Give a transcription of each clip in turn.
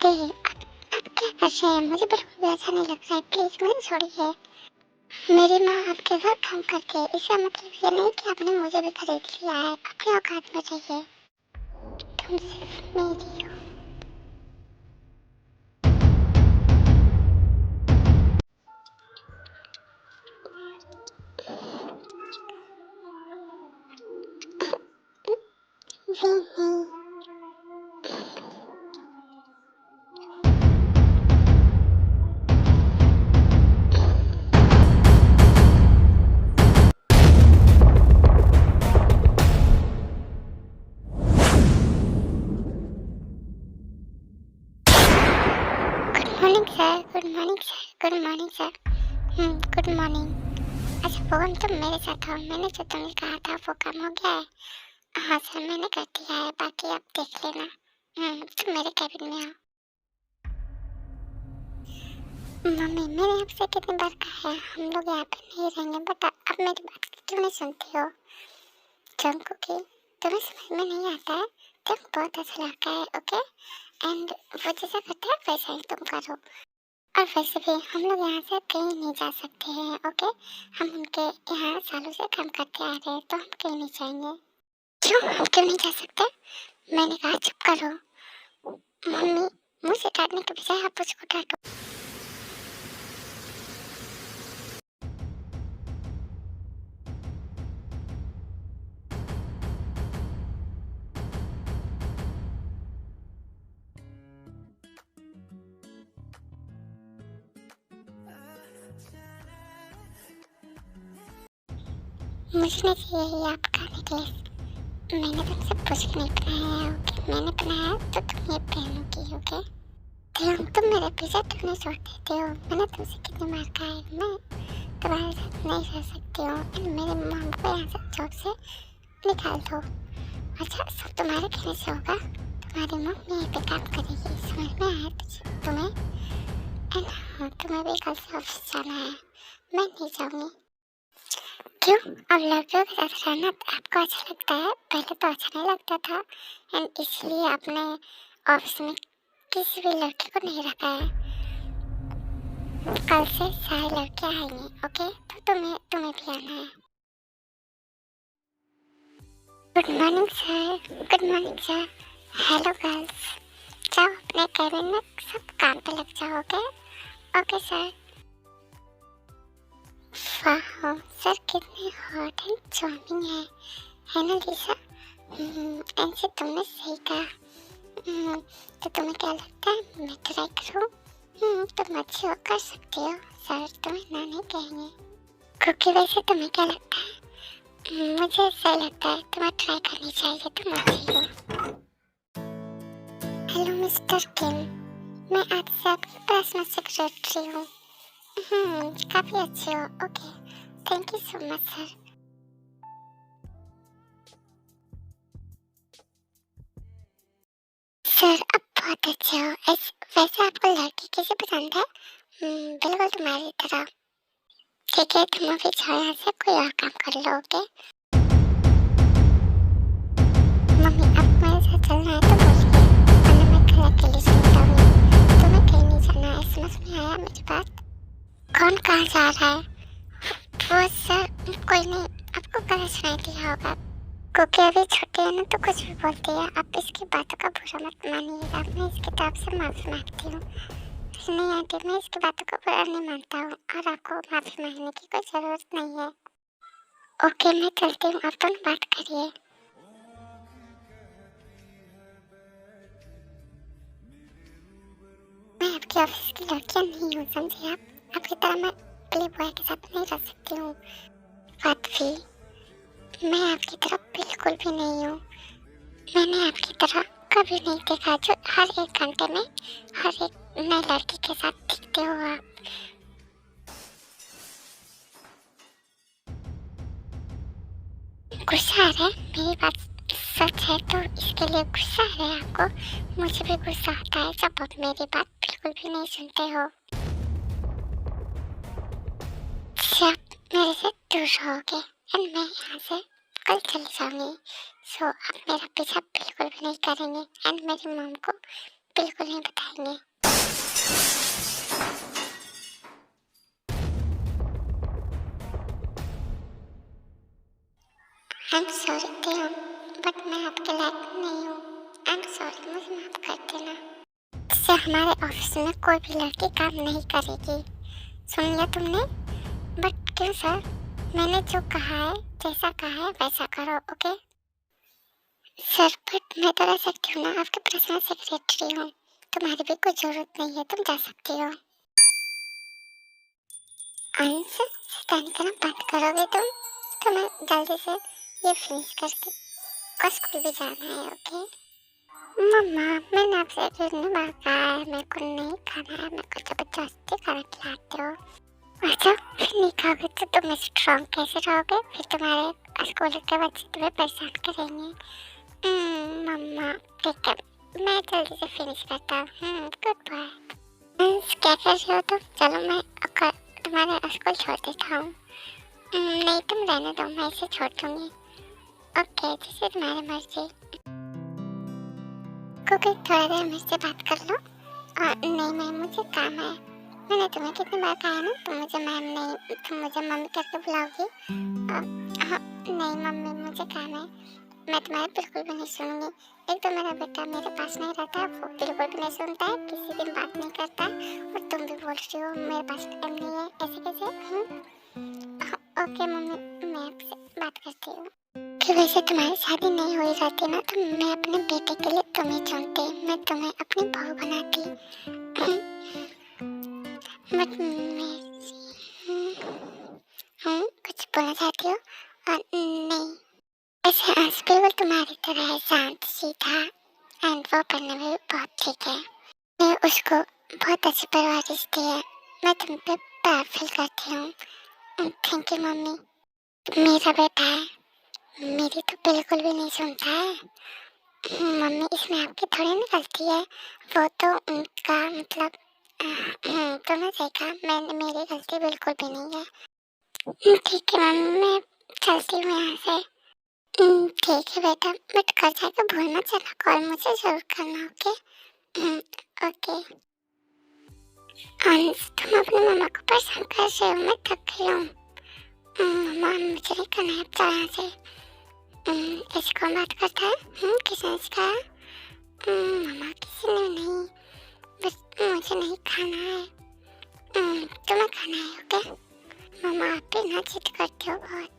आप क्या कर रहे हैं? मुझे बिल्कुल भी अच्छा नहीं लग रहा है। प्लीज मुझे छोड़िए। मेरी माँ आपके घर काम करती है, इसका मतलब ये नहीं कि आपने मुझे भी खरीद लिया है। अपने औकात में रहिए। तुम सिर्फ मेरी हो। नहीं। Good morning sir, good morning sir, good morning sir. Good morning. अच्छा फोन तुम मेरे साथ हो, मैंने जो तुम्हें कहा था वो काम हो गया है? हाँ सर, मैंने कर दिया है, बाकी आप देख लेना। तुम मेरे कैबिन में आओ। मम्मी, मैंने आपसे कितनी बार कहा है हम लोग यहाँ पे नहीं रहेंगे, बट अब मेरी बात क्यों नहीं सुनती हो? जंकुकी, तुम्हें समझ में नहीं आता है? तुम बहुत अच्छा लड़का है, ओके? एंड वो जैसा करता है वैसा ही तुम करो। और वैसे भी हम लोग यहाँ से कहीं नहीं जा सकते हैं, ओके? हम उनके यहाँ सालों से काम करते आ रहे हैं, तो हम कहीं नहीं जाएंगे। क्यों हम क्यों नहीं जा सकते? मैंने कहा चुप करो। मम्मी, मुझे डांटने के बजाय आप उसको डांटो। मुझे नहीं चाहिए ये आपका नेकलेस। मैंने तुमसे पूछ के नहीं बनाया है, ओके? मैंने बनाया तो तुम ये पहनोगी, ओके? तुम मेरे पीछे क्यों नहीं छोड़ देते हो? मैंने तुमसे कितनी बार कहा है मैं तुम्हारे साथ नहीं रह सकती हूँ। एंड मेरे मॉम को यहाँ से जॉब से निकाल दो। अच्छा, सब तुम्हारे कहने से होगा? तुम्हारी मम्मी यहीं पे काम करेगी, समझ में आया तुम्हें? एंड हाँ, तुम्हें भी कल से ऑफिस जाना है, मैं नहीं जाऊँगी। क्यों? अब लड़कियों के साथ रहना आपको अच्छा लगता है? पहले तो अच्छा नहीं लगता था, एंड इसलिए आपने ऑफिस में किसी भी लड़के को नहीं रखा है। कल से सारी लड़कियां आएंगी, ओके? तो तुम्हें भी आना है। Good morning sir, good morning sir. Hello girls, जाओ अपने कैबिन में सब काम पे लग जाओ, ओके? Okay sir. वाह सर, कितने हॉट एंड चार्मिंग है ना लिसा? ऐसे तुमने सही कहा। तो तुम्हें क्या लगता है मैं ट्राई करूँ? तुम अच्छी हो, कर सकती हो, सर तुम्हें ना नहीं कहेंगे। क्योंकि वैसे तुम्हें क्या लगता है? मुझे ऐसा लगता है तुम्हें ट्राई करनी चाहिए, तुम अच्छी हो। हेलो मिस्टर किम, मैं आपसे आपकी पर्सनल सेक्रेटरी हूँ। काफी अच्छे हो, okay? Thank you so much sir. Sir आप बहुत अच्छे हो। वैसे आपको लड़की कैसे पसंद है? बिल्कुल तुम्हारी तरह। ठीक है, तुम अभी जाओ यहाँ से, कोई और काम कर लो, ओके? मम्मी, अब मेरे साथ चलना है तो बोलिए, वरना मैं कल अकेले चली जाऊंगी। तुम्हें कहीं नहीं जाना है, समझ में आया मेरी बात? कौन कहाँ जा रहा है? वो सर कोई नहीं, आपको गलत सुनाई दिया होगा। क्योंकि अभी छुट्टी है ना, तो कुछ भी बोलती है। आप इसकी बातों का बुरा मत मानिएगा, मैं इसकी तरफ से माफी मांगती हूँ। नहीं आंटी, मैं इसकी बातों को बुरा नहीं मानता हूँ, और आपको माफी मांगने की कोई जरूरत नहीं है। ओके, मैं चलती हूँ, आप दोनों बात करिए। मैं आपके ऑफिस की लड़कियां नहीं हूँ, समझे आप? आपकी तरह मैं प्ले बॉय के साथ नहीं रह सकती हूँ। बात भी, मैं आपकी तरह बिल्कुल भी नहीं हूँ। मैंने आपकी तरह कभी नहीं देखा जो हर एक घंटे में हर एक नई लड़की के साथ दिखते हो आप। गुस्सा आ रहा है? मेरी बात सच है तो इसके लिए गुस्सा आ रहा है आपको? मुझे भी गुस्सा आता है जब आप मेरी बात बिल्कुल भी नहीं सुनते हो। आप मेरे से दूर रहोगे एंड मैं यहाँ से कल चली जाऊंगी। सो आप मेरा पीछा बिल्कुल भी नहीं करेंगे एंड मेरी मॉम को बिल्कुल नहीं बताएंगे। I am sorry Dev, but मैं आपके लायक नहीं हूँ। आई एम सॉरी, मुझे माफ कर देना। इससे हमारे ऑफिस में कोई भी लड़की काम नहीं करेगी, सुन लिया तुमने? बट क्यों सर, मैंने जो कहा है, जैसा कहा है वैसा करो, ओके? सर बट मैं तो रह सकती हूँ ना, आपके पर्सनल सेक्रेटरी हूँ, तुम्हारी भी कोई जरूरत नहीं है, तुम जा सकती हो। अंश, स्टैंड करना बंद करोगे तुम? तो मैं जल्दी से ये फिनिश करके को स्कूल भी जाना है, ओके? मम्मा, मैंने आपसे कितनी बार कहा है मेरे को नहीं खाना है, मेरे को जबरदस्ती खाना खिलाते हो। अच्छा, फिर नहीं खाओगे तो तुम स्ट्रॉन्ग कैसे रहोगे? फिर तुम्हारे स्कूल के बच्चे तुम्हें परेशान करेंगे। मम्मा ठीक है, मैं जल्दी से फिनिश करता हूँ। Goodbye. क्या कर रहे हो तुम? चलो मैं तुम्हारे स्कूल छोड़ देता हूँ। नहीं तुम रहने दो, मैं इसे छोड़ दूँगी। ओके, जैसे तुम्हारी मर्जी। क्योंकि थोड़ा देर मुझसे बात कर लो। नहीं मैम, मुझे काम है। मैंने तुम्हें कितनी बार कहा ना, तुम मुझे मैम नहीं, तुम मुझे मम्मी करके बुलाओगी। हाँ नहीं मम्मी, मुझे काम है, मैं तुम्हारी बिल्कुल भी नहीं सुनूंगी। एक तो मेरा बेटा मेरे पास नहीं रहता, वो बिल्कुल भी नहीं सुनता है, किसी दिन बात नहीं करता, और तुम भी बोल रही हो मेरे पास टाइम नहीं है, ऐसे कैसे? ओके मम्मी, मैं आपसे बात करती हूँ। कि वैसे तुम्हारी शादी नहीं हुई रहती ना, तो मैं अपने बेटे के लिए तुम्हें चुनती, मैं तुम्हें अपनी बहू बनाती। बट मैं कुछ बोलना चाहती हो? नहीं, ऐसे अंश बिल्कुल तुम्हारी तरह है, शांत सीधा, एंड वो पढ़ने में भी बहुत ठीक है। मैं उसको बहुत अच्छी परवरिश दी है, मैं तुम पे प्यार फील करती हूँ। Thank you mummy. मेरा बेटा है, मेरी तो बिल्कुल भी नहीं सुनता है। मम्मी, इसमें आपकी थोड़ी ना गलती है, वो तो उनका मतलब तुमने सही कहा, मेरी गलती बिल्कुल भी नहीं है। ठीक है मम्मी, मैं चलती हूँ यहाँ से। ठीक है बेटा, बट कल जाकर भूल मत जाना, कॉल मुझे जरूर करना, ओके? ओके। अंश, तुम अपनी मम्मा को परेशान कर रहे हो, मैं थक गई हूँ। मम्मा, मुझे नहीं करना है अब तो यहाँ से। ऐसे कौन बात करता है? किसने सिखाया? मम्मा, किसी ने नहीं, बस मुझे नहीं खाना है। तुम्हें खाना है, ओके? मम्मा, आप भी ना जिद करते हो बहुत।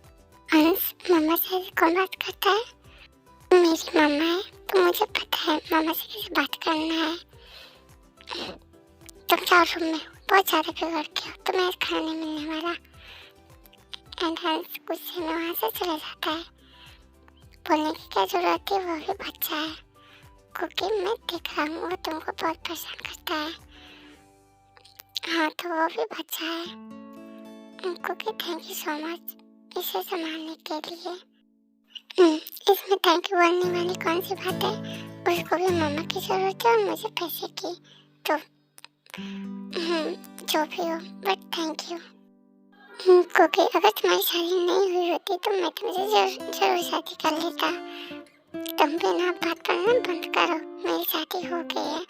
अंश, मम्मा से ऐसे कौन बात करता है? मेरी मम्मा है, तो मुझे पता है मम्मा से कैसे बात करना है। तुम जाओ रूम में, बहुत ज़्यादा बिगड़ के हो, तुम्हें खाना नहीं मिलने वाला। एंड अंश गुस्से में वहाँ से चले जाता है। बोलने की क्या जरूरत है, वो भी बच्चा है, क्योंकि मैं देख रहा हूँ वो तुमको बहुत परेशान करता है। हाँ तो वो भी बच्चा है। क्योंकि थैंक यू सो मच इसे संभालने के लिए। इसमें थैंक यू बोलने वाली कौन सी बात है? उसको भी मामा की जरूरत है और मुझे पैसे की, तो जो भी हो, बट थैंक यू। क्योंकि अगर तुम्हारी शादी नहीं हुई होती तो मैं तुमसे जरूर शादी कर लेता। तुम भी ना बात करना बंद करो, मेरी शादी हो गई है।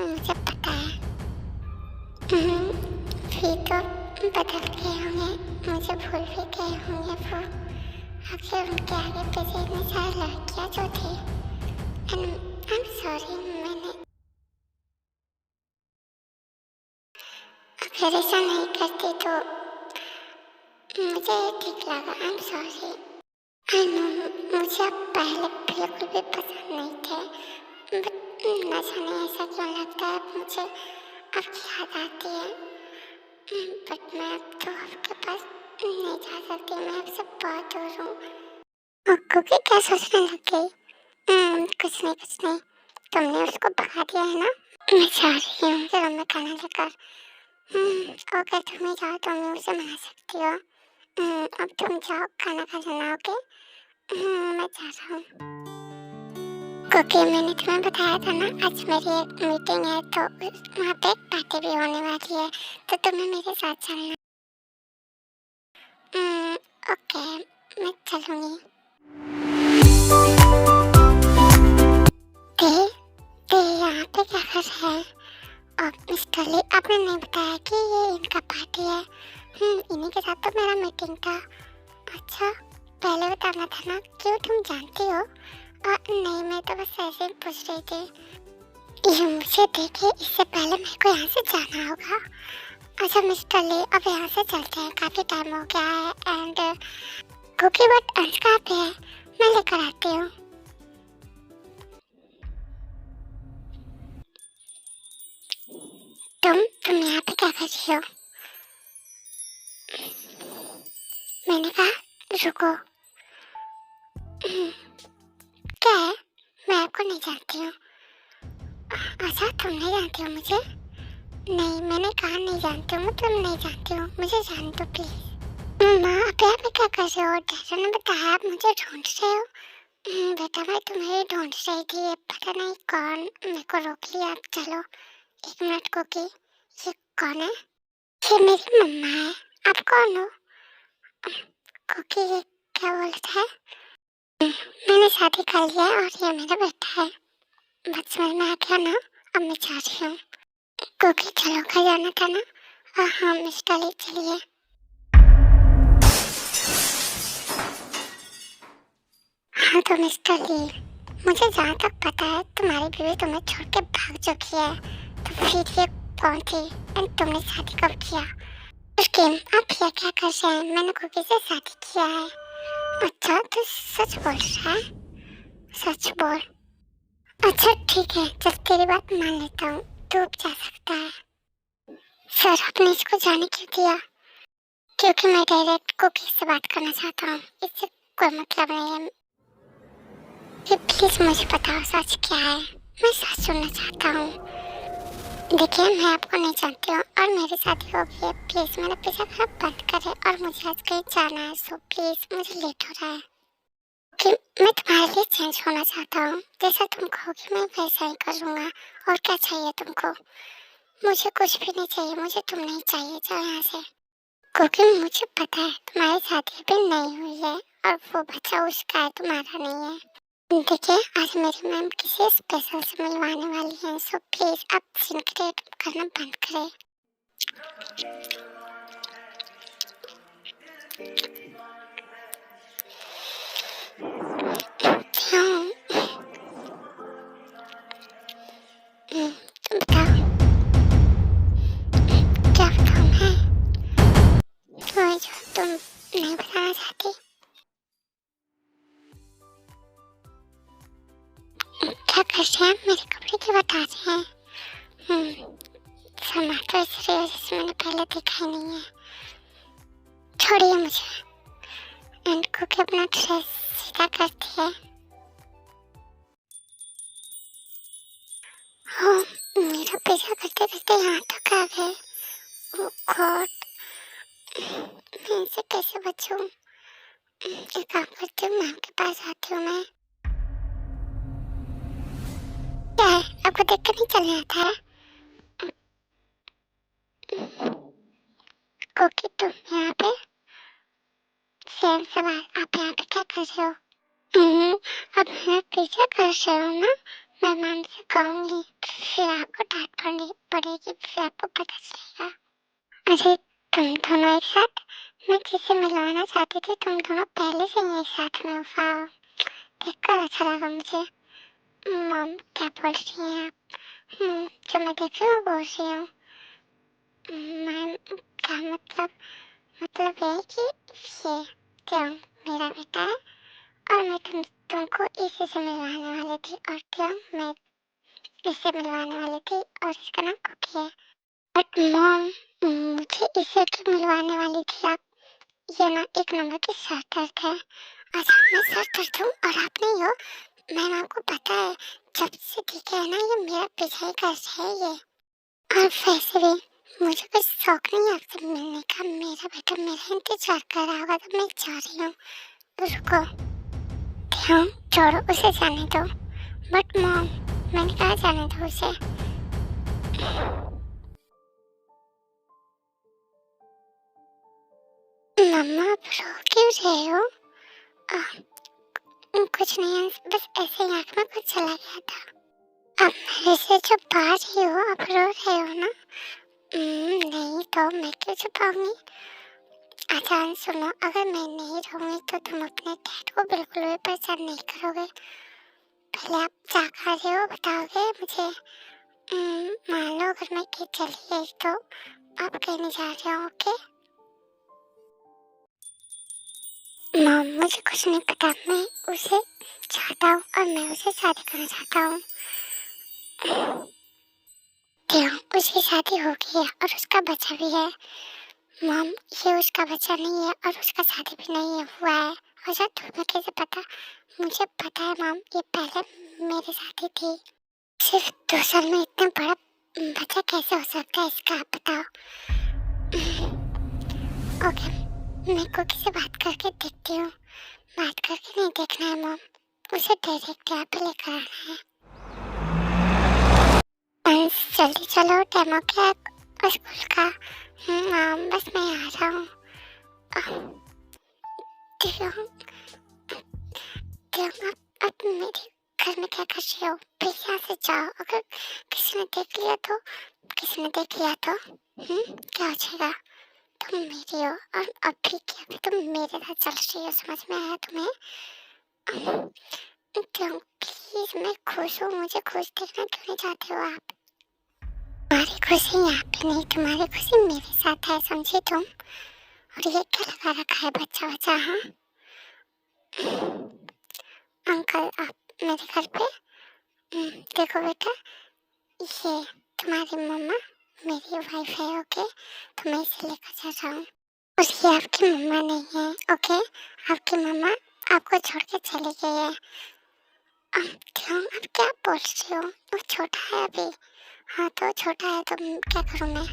मुझे पता है। फिर तो बदल गए होंगे, मुझे भूल भी गए होंगे वो। आखिर उनके आगे पीछे इतनी सारी लड़कियां जो थी। आई एम सॉरी, मैंने अगर ऐसा नहीं करती तो मुझे ठीक लगा। आई एम सॉरी। आई नो मुझे अब पहले बिल्कुल भी पसंद नहीं थे, बट न जाने ऐसा क्यों लगता है, अब मुझे आपकी याद आती है। बट मैं अब तो आपके पास नहीं जा सकती, मैं आपसे बहुत दूर हूँ। क्योंकि क्या सोचने लग गई? कुछ नहीं, तुमने उसको भगा दिया है ना? मैं जा रही हूँ, चलो मैं खाना लेकर। ओके, तुम ही जाओ, तुम ही उसे मना सकती हो। अब तुम जाओ, खाना खा लेना, ओके? मैं जा रहा हूँ। क्योंकि मैंने तुम्हें बताया था ना, आज मेरी एक मीटिंग है, तो वहाँ पे एक पार्टी भी होने वाली है, तो तुम्हें मेरे साथ चलना। ओके, मैं चलूँगी। मीटिंग था। अच्छा, पहले बताना था ना, क्यों तुम जानती हो? नहीं, मैं तो बस ऐसे ही पूछ रही थी। ये मुझे देखे इससे पहले मेरे को यहाँ से जाना होगा। अच्छा मिस्टर ली, अब यहाँ से चलते हैं, काफी टाइम हो गया है। एंड कुकी बट अंश कहाँ पे है? मैं लेकर आती हूँ। तुम यहाँ पे क्या कर रही हो? मैंने कहा रुको। क्या है? मैं आपको नहीं जानती हूँ। अच्छा, तुम नहीं जानती हो मुझे? नहीं, मैंने कहा नहीं जानती हूँ, तुम नहीं जानती हो, मुझे जान दो प्लीज। माँ, आप यहाँ पे क्या कर रहे हो? डैडा ने बताया आप मुझे ढूंढ रहे हो। बेटा, मैं तुम्हें ढूंढ रही थी, पता नहीं कौन मेरे को रोक लिया। चलो एक मिनट कुकी, ये कौन है? ये मेरी मम्मा है। आप कौन हो? कुकी, ये क्या बोलता है? मैंने शादी कर लिया है और ये मेरा बेटा है। बस समझ में आ गया ना? अब मैं जा रही हूँ। कुकी, चलो, घर जाना था ना? हाँ मिस्टर ली, चलिए। हाँ तो मिस्टर ली, मुझे जहाँ तक पता है तुम्हारी बीवी तुम्हें छोड़ के भाग चुकी है, तो फिर ये कौन थी? एंड तुमने शादी कब किया? उसके आप ये क्या कर रहे हैं? मैंने कुकी से शादी किया है। अच्छा, तो सच बोल रहा है? सच बोल। अच्छा ठीक है, जब तेरी बात मान लेता हूँ तो अब जा सकता है। सर, आपने इसको जाने क्यों दिया? क्योंकि मैं डायरेक्ट कुकी से बात करना चाहता हूँ, इससे कोई मतलब नहीं है। ये प्लीज मुझे बताओ सच क्या है? मैं सच सुनना चाहता हूँ। देखिए, मैं आपको नहीं जानती हूँ और मेरी शादी हो गई है। प्लीज मेरा पीछा करना बंद करें और मुझे आज कहीं जाना है, सो प्लीज, मुझे लेट हो रहा है। कि मैं तुम्हारे लिए चेंज होना चाहता हूँ, जैसा तुम कहोगी मैं वैसा ही करूँगा। और क्या चाहिए तुमको? मुझे कुछ भी नहीं चाहिए, मुझे तुम नहीं चाहिए, जाओ यहाँ से। क्योंकि मुझे पता है तुम्हारी शादी भी नहीं हुई है और वो बच्चा उसका है, तुम्हारा नहीं है। देखिए, आज मेरी मैम किसी स्पेशल से मिलवाने वाली हैं, सो प्लीज आप सीन क्रिएट करना बंद करें। क्यों? तुम बताओ, क्या बताऊँ मैं? तुम्हें जो तुम नहीं बताना चाहती? क्या कर रहे हैं? मेरे कपड़े क्यों बता रहे हैं? समा तो इस वजह से मैंने पहले देखा ही नहीं है। छोड़िए मुझे। एंड को के अपना ड्रेस सीधा करती है। हाँ, मेरा पीछा करते करते यहाँ तक आ गए। ओ गॉड, मैं इनसे कैसे बचूं? एक काम करती हूँ, मैम के पास आती हूँ मैं। क्या है, आपको देख कर नहीं चलने आता है? ओके, तुम यहाँ पे सेम सवाल, आप यहाँ पे क्या कर रहे हो? अब मैं पीछे कर रही हूँ ना, मैं मैम से कहूँगी, फिर आपको डांट पड़नी पड़ेगी, फिर आपको पता चलेगा। अरे तुम दोनों एक साथ? मैं जिसे मिलवाना चाहती थी तुम दोनों पहले से ही एक साथ में हो। वाह, देखकर अच्छा लगा मुझे। मम, क्या बोल रही हैं आप? जो मैं देख रही हूँ बोल रही हूँ। मैम, क्या मतलब? मतलब ये है कि ये क्यों मेरा बेटा है और मैं तुमको इसी से मिलवाने वाली थी, और क्यों मैं इससे मिलवाने वाली थी और इसका नाम कुकी है। बट मॉम, मुझे इससे क्यों मिलवाने वाली थी आप? ये ना एक नंबर की सर दर्द है। अच्छा, मैं सर दर्द हूँ और आप नहीं हो? मैम, आपको पता है जब से दिखे है ना, ये मेरा पीछा ही कर रहे हैं ये। और वैसे भी मुझे कुछ शौक नहीं है आपसे मिलने का। मेरा बेटा मेरा इंतजार कर रहा होगा, तो मैं जा रही हूँ। रुको। क्यों? छोड़ो, उसे जाने दो। बट मॉम, मैंने कहा जाने दो उसे। मम्मा, आप रो क्यों रहे हो? कुछ नहीं है, बस ऐसे ही आँख में कुछ चला गया था। अब मेरे से छुपा रही हो? आप रो रहे हो ना? नहीं तो मैं क्यों छुपाऊंगी? अच्छा सुनो, अगर मैं नहीं रहूँगी तो तुम अपने डैड को बिल्कुल भी परेशान नहीं करोगे। पहले आप क्या खा रहे हो बताओगे मुझे? मान लो अगर मैं कहीं चली गई तो आप कहीं नहीं जा रहे हो, ओके? मॉम मुझे कुछ नहीं पता, मैं उसे चाहता हूँ और मैं उसे शादी करना चाहता हूँ। क्यों? उसकी शादी हो गई है और उसका बच्चा भी है। मॉम ये उसका बच्चा नहीं है और उसका शादी भी नहीं है हुआ है। अच्छा तुम्हें कैसे पता? मुझे पता है मॉम, ये पहले मेरे साथ ही थी। सिर्फ 2 साल में इतना बड़ा बच्चा कैसे हो सकता है इसका आप बताओ? ओके, मैं कुकी से बात करके देखती हूँ। बात करके नहीं देखना है मॉम, उसे डायरेक्ट यहाँ पे लेकर आना है। जल्दी चलो, टाइम हो गया स्कूल का। मॉम बस मैं आ रहा हूँ। क्यों? अब मेरे घर में क्या कर रही हो? प्लीज यहाँ से जाओ, अगर किसी ने देख लिया तो क्या हो जाएगा? तुम मेरी हो और अभी क्या भी तुम मेरे साथ चल रही हो, समझ में आया तुम्हें? क्यों? प्लीज मैं खुश हूँ, मुझे खुश देखना क्यों नहीं चाहते हो आप? तुम्हारी खुशी यहाँ पे नहीं, तुम्हारी खुशी मेरे साथ है, समझे तुम? और ये क्या लगा रखा है बच्चा बच्चा? हाँ अंकल आप मेरे घर पे? देखो बेटा, ये तुम्हारी मम्मा मेरी वाइफ है, ओके? तो मैं इसे लेकर जा रहा हूँ। उसकी आपकी मम्मा नहीं है, ओके? आपकी मम्मा आपको छोड़ के चली गई है। क्यों? अब क्या बोल रही हो? वो छोटा है अभी। हाँ तो छोटा है तो क्या करूँ मैं?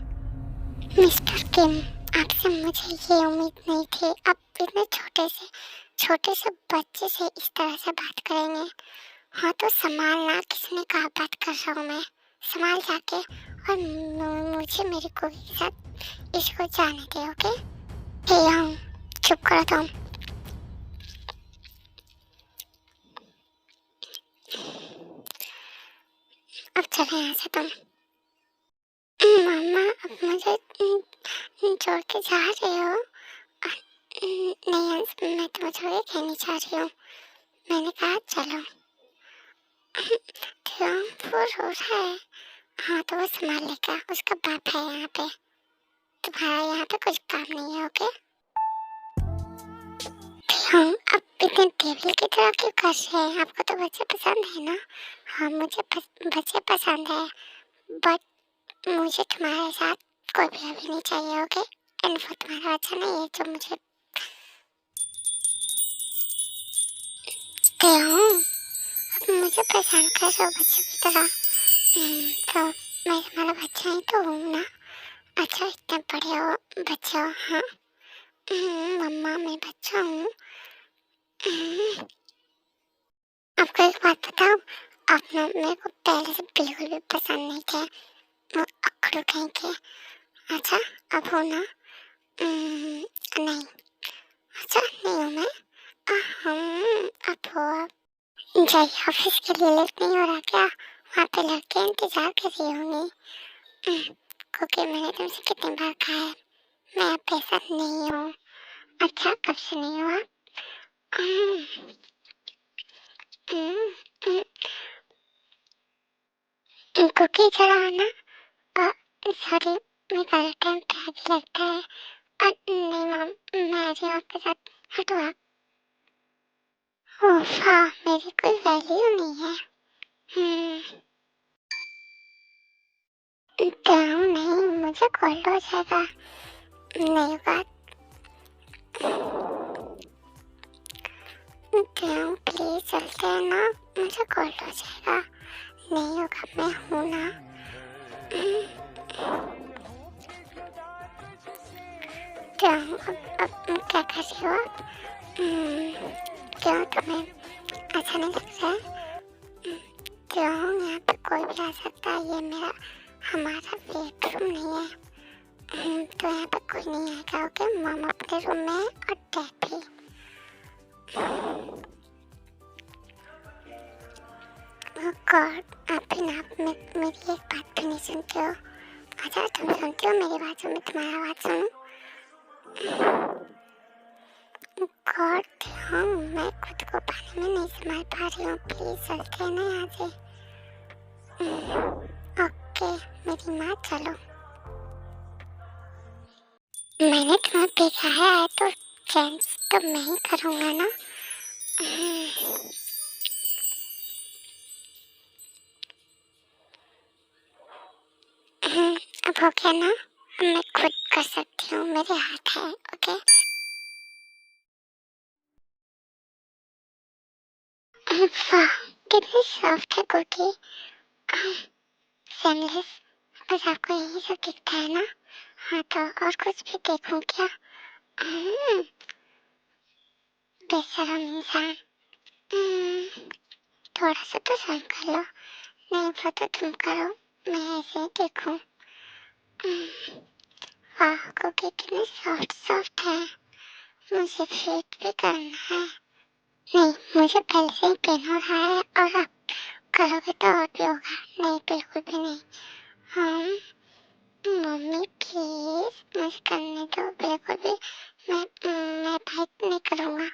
मिस्टर किम, आपसे मुझे ये उम्मीद नहीं थी, आप इतने छोटे से बच्चे से इस तरह से बात करेंगे। हाँ तो संभालना, किसने कहा बात कर रहा हूँ मैं? संभाल जाके और मुझे मेरी कुकी के साथ इसको जाने दे, ओके? हे चुप करो तुम। अब चले यहाँ से तुम। मामा अब मुझे छोड़ के जा रहे हो? नहीं अंश, मैं तुम्हें छोड़ के कहीं नहीं जा रही हूँ, मैंने कहा चलो। क्यों? वो रो रहा है। हाँ तो वो संभाल लेगा, उसका बाप है यहाँ पे। तुम्हारा यहाँ पे कुछ काम नहीं है, ओके? क्यों? अब इतने डेविल की तरह क्यों कर रहे हैं? आपको तो बच्चे पसंद है ना? हाँ मुझे बच्चे पसंद है, बट मुझे तुम्हारे साथ कोई भी अभी नहीं चाहिए, ओके? एंड वो तुम्हारा बच्चा नहीं है जो मुझे। क्यों? अब मुझे परेशान कर रहे हो बच्चे की तरह? तो मैं तुम्हारा बच्चा ही तो हूँ ना? अच्छा इतने बड़े हो बच्चे हो? हाँ मम्मा मैं बच्चा हूँ। आपको एक बात बताऊँ, आप ना मेरे को पहले से बिल्कुल भी पसंद नहीं थे, वो अकड़ू कहीं के। अच्छा अब हो ना? नहीं। अच्छा नहीं हूँ मैं? अब हो आप। जाइए ऑफिस के लिए लेट नहीं हो रहा क्या? वहाँ पे लड़के इंतजार कर रही होंगी। क्योंकि मैंने तुमसे कितनी बार कहा है मैं आपके साथ नहीं हूँ। अच्छा कब से नहीं हो आप? कुकी जरा आना। सॉरी मैं गलत टाइम पे आगे लगता है। नहीं मैम, मैं आ रही हूँ आपके साथ, हटो आप। ओह वाह, मेरी कोई वैल्यू नहीं है। नहीं मुझे कोल्ड हो जाएगा। नहीं होगा। प्लीज चलते हैं ना, मुझे कोल्ड हो जाएगा। नहीं होगा, मैं हूँ ना। अब क्या कर रही हो आप? क्यों तुम्हें अच्छा नहीं लग रहा है? क्यों? यहाँ पे कोई भी आ सकता है, ये हमारा बेडरूम नहीं है। तो यहाँ पे कोई नहीं आएगा, ओके? मॉम अपने रूम में और डैड भी। गॉड, आप भी ना मेरी एक बात भी नहीं सुनते हो। अच्छा तुम सुनते हो मेरी बात, मैं तुम्हारा बात सुनूं? गॉड ध्यान, मैं खुद को पानी में नहीं संभाल पा रही हूँ, प्लीज चलते हैं ना यहाँ से। ओके मेरी माँ चलो। मैंने तुम्हें भिगाया है तो चेंज तो मैं ही करूँगा ना। अब हो गया ना, अब मैं खुद कर सकती हूँ, मेरे हाथ है। ओके वाह कितनी सॉफ्ट है कुकी। सेमलेस, बस आपको यही सब दिखता है ना। हाँ तो और कुछ भी देखूं क्या? बेशरम इंसान। थोड़ा सा तो सहन कर लो। नहीं वो तो तुम करो, मैं ऐसे ही देखूं। वाह कुकी कितनी सॉफ्ट सॉफ्ट है। मुझे फेट भी करना है। नहीं मुझे पहले से ही पेन हो रहा है और आप करोगे तो और भी होगा। नहीं बिल्कुल भी नहीं। हाँ मम्मी प्लीज मुझे करने दो, बिल्कुल भी मैं फाइट नहीं करूँगा।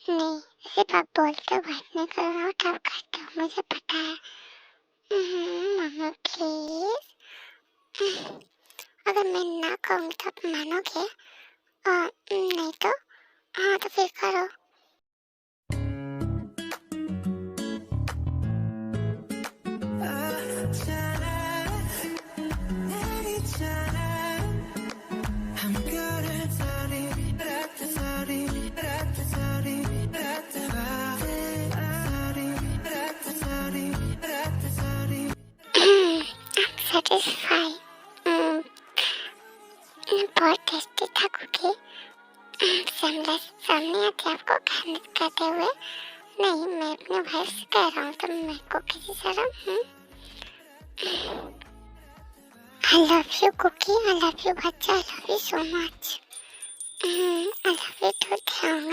नहीं सिर्फ आप बोलते हो फाइट नहीं करूँगा और तब करते हो, मुझे पता है। मम्मी प्लीज, अगर मैं ना कहूँ तो आप मानोगे और नहीं तो हाँ तो फिर करो। सेटिस्फाई, बहुत टेस्टी था कुकी। सेमलेस सामने आके आपको खाने करते हुए। नहीं मैं अपने भाई से कह रहा हूँ तो मेरे को किसी शर्म। I love you Cookie, I love you बच्चा, I love you so much। I love you too ध्यान।